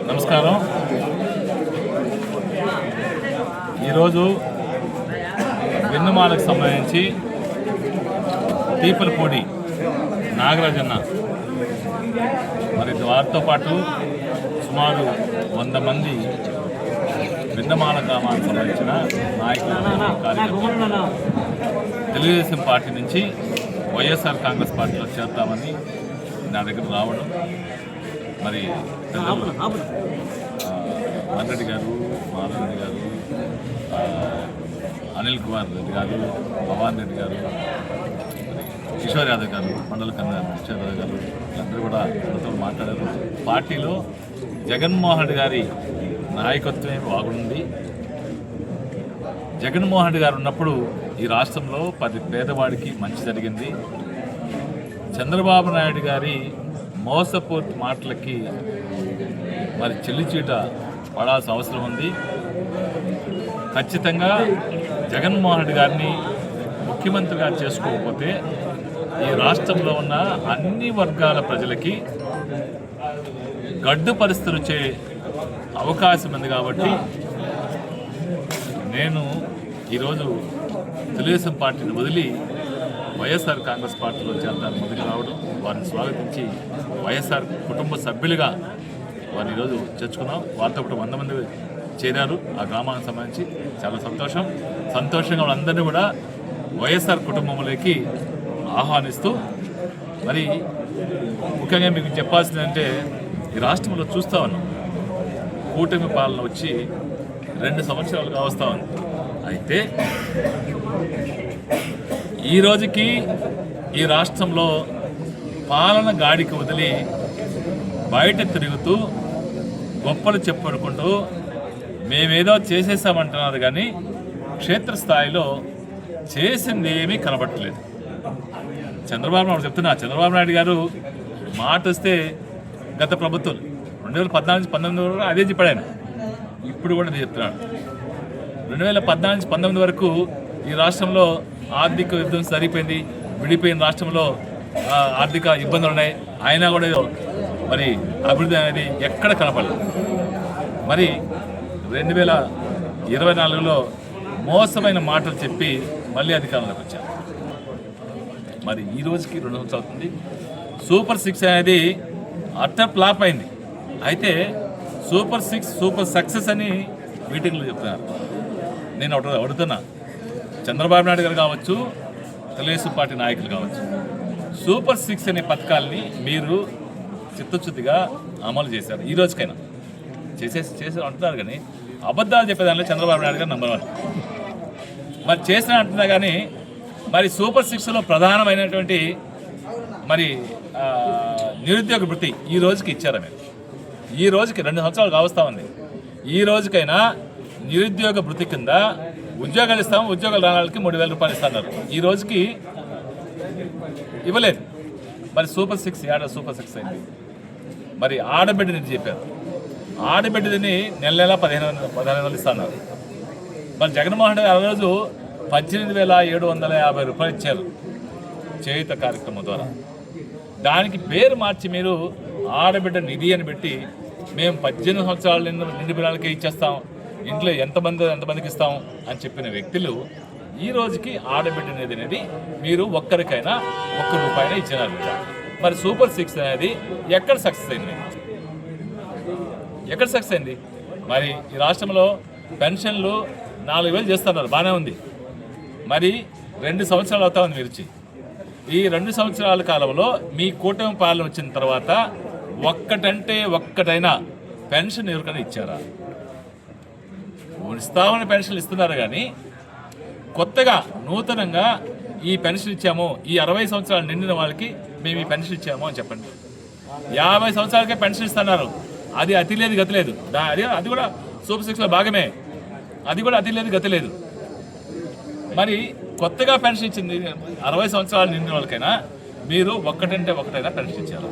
నమస్కారం. ఈరోజు వెన్నుమాలకు సంబంధించి తీపలపూడి నాగరాజన్న మరి వారితో పాటు సుమారు 100 మంది వెన్నమాల గ్రామానికి సంబంధించిన నాయకులు కార్యకర్తలు తెలుగుదేశం పార్టీ నుంచి వైఎస్ఆర్ కాంగ్రెస్ పార్టీలో చేరుతామని నా దగ్గర రావడం, మరి మర్రెడ్డి గారు, మాధవరెడ్డి గారు, అనిల్ కుమార్ రెడ్డి గారు, భవాన్ రెడ్డి గారు, కిషోర్ యాదవ్ గారు, మండల కన్వీనర్ కిషోర్ యాదవ్ గారు వీళ్ళందరూ కూడా మనతో మాట్లాడారు. పార్టీలో జగన్మోహన్ రెడ్డి గారి నాయకత్వమే బాగుంది. జగన్మోహన్ రెడ్డి గారు ఉన్నప్పుడు ఈ రాష్ట్రంలో 10 పేదవాడికి మంచి జరిగింది. చంద్రబాబు నాయుడు గారి మోసపూర్తి మాటలకి మరి చెల్లిచీట పడాల్సిన అవసరం ఉంది. ఖచ్చితంగా జగన్మోహన్ రెడ్డి గారిని ముఖ్యమంత్రిగా చేసుకోకపోతే ఈ రాష్ట్రంలో ఉన్న అన్ని వర్గాల ప్రజలకి గడ్డు పరిస్థితులు వచ్చే అవకాశం ఉంది. కాబట్టి నేను ఈరోజు తెలుగుదేశం పార్టీని వదిలి వైఎస్ఆర్ కాంగ్రెస్ పార్టీలో చేరడానికి ముందుకు రావడం, వారిని స్వాగతించి వైఎస్ఆర్ కుటుంబ సభ్యులుగా వారిని ఈరోజు చేర్చుకున్నాం. వారితో కూడా 100 మంది చేరారు ఆ గ్రామానికి సంబంధించి. చాలా సంతోషంగా వాళ్ళందరినీ కూడా వైఎస్ఆర్ కుటుంబంలోకి ఆహ్వానిస్తూ, మరి ముఖ్యంగా మీకు చెప్పాల్సిందంటే ఈ రాష్ట్రంలో చూస్తూ ఉన్నాం, కూటమి పాలన వచ్చి 2 సంవత్సరాలు కావస్తూ ఉంది. అయితే ఈ రోజుకి ఈ రాష్ట్రంలో పాలన గాడికి వదిలి బయట తిరుగుతూ గొప్పలు చెప్పుకుంటూ మేమేదో చేసేసామంటున్నారు, కానీ క్షేత్రస్థాయిలో చేసింది ఏమీ కనబట్టలేదు. చంద్రబాబు నాయుడు చంద్రబాబు నాయుడు గారు మాట వస్తే గత ప్రభుత్వం 2014-19 వరకు అదే చెప్పాడు ఆయన. ఇప్పుడు కూడా అదే చెప్తున్నాడు. 2014-19 వరకు ఈ రాష్ట్రంలో ఆర్థిక యుద్ధం సరిపోయింది, విడిపోయిన రాష్ట్రంలో ఆర్థిక ఇబ్బందులు ఉన్నాయి, అయినా కూడా మరి అభివృద్ధి అనేది ఎక్కడ కనపడలేదు. మరి 2024లో మోసమైన మాటలు చెప్పి మళ్ళీ అధికారంలోకి వచ్చారు. మరి ఈ రోజుకి 2 సంవత్సరాలు అవుతుంది. సూపర్ 6 అనేది అట్టర్ ఫ్లాప్ అయింది. అయితే సూపర్ 6 సూపర్ సక్సెస్ అని మీటింగ్లో చెప్తున్నారు. నేను అడుగుతున్నా, చంద్రబాబు నాయుడు గారు కావచ్చు, తెలుగుదేశం పార్టీ నాయకులు కావచ్చు, సూపర్ 6 అనే పథకాలని మీరు చిత్తశుద్ధిగా అమలు చేశారు. ఈ రోజుకైనా చేసారు అంటున్నారు, కానీ అబద్ధాలు చెప్పేదానిలో చంద్రబాబు నాయుడు గారు నంబర్ 1. మరి చేసిన అంటున్నా, కానీ మరి సూపర్ 6లో ప్రధానమైనటువంటి మరి నిరుద్యోగ వృత్తి ఈ రోజుకి ఇచ్చారా మీరు? ఈ రోజుకి 2 సంవత్సరాలు కావస్తూ ఉంది. ఈ రోజుకైనా నిరుద్యోగ వృత్తి కింద ఉద్యోగాలు ఇస్తాము, ఉద్యోగాలు రావాలకి 3,000 రూపాయలు ఇస్తున్నారు. ఈ రోజుకి ఇవ్వలేదు. మరి సూపర్ 6 సూపర్ 6 అయింది. మరి ఆడబిడ్డని చెప్పారు, ఆడబిడ్డని నెల 15,000 ఇస్తున్నారు. మరి జగన్మోహన్ రెడ్డి ఆ రోజు 18,750 రూపాయలు ఇచ్చారు చేయుత కార్యక్రమం ద్వారా. దానికి పేరు మార్చి మీరు ఆడబిడ్డ నిధి అని పెట్టి మేము 18 సంవత్సరాల నిండి పిల్లలకే ఇచ్చేస్తాం, ఇంట్లో ఎంతమందికి ఇస్తాం అని చెప్పిన వ్యక్తులు ఈ రోజుకి ఆడబిడ్డ నిధి అనేది మీరు ఒక్కరికైనా 1 రూపాయనే ఇచ్చినారు. మరి సూపర్ 6 అనేది ఎక్కడ సక్సెస్ అయింది? ఎక్కడ సక్సెస్ అయింది? మరి ఈ రాష్ట్రంలో పెన్షన్లు 4,000 చేస్తున్నారు, బాగానే ఉంది. మరి 2 సంవత్సరాలు అవుతా ఉంది మీరు వచ్చి. ఈ 2 సంవత్సరాల కాలంలో మీ కూటమి పాలన వచ్చిన తర్వాత ఒక్కటైనా పెన్షన్ ఎవరికైనా ఇచ్చారా? ఇస్తామని పెన్షన్లు ఇస్తున్నారు, కానీ కొత్తగా నూతనంగా ఈ పెన్షన్ ఇచ్చాము, ఈ 60 సంవత్సరాలు నిండిన వాళ్ళకి మేము ఈ పెన్షన్ ఇచ్చాము అని చెప్పండి. 50 సంవత్సరాలకే పెన్షన్ ఇస్తున్నారు. అది అతి లేదు గతి లేదు. అది కూడా సూపర్ 6లో భాగమే. అది కూడా అతి లేదు గతి లేదు. మరి కొత్తగా పెన్షన్ ఇచ్చింది 60 సంవత్సరాలు నిండిన వాళ్ళకైనా మీరు ఒక్కటైనా పెన్షన్ ఇచ్చారు.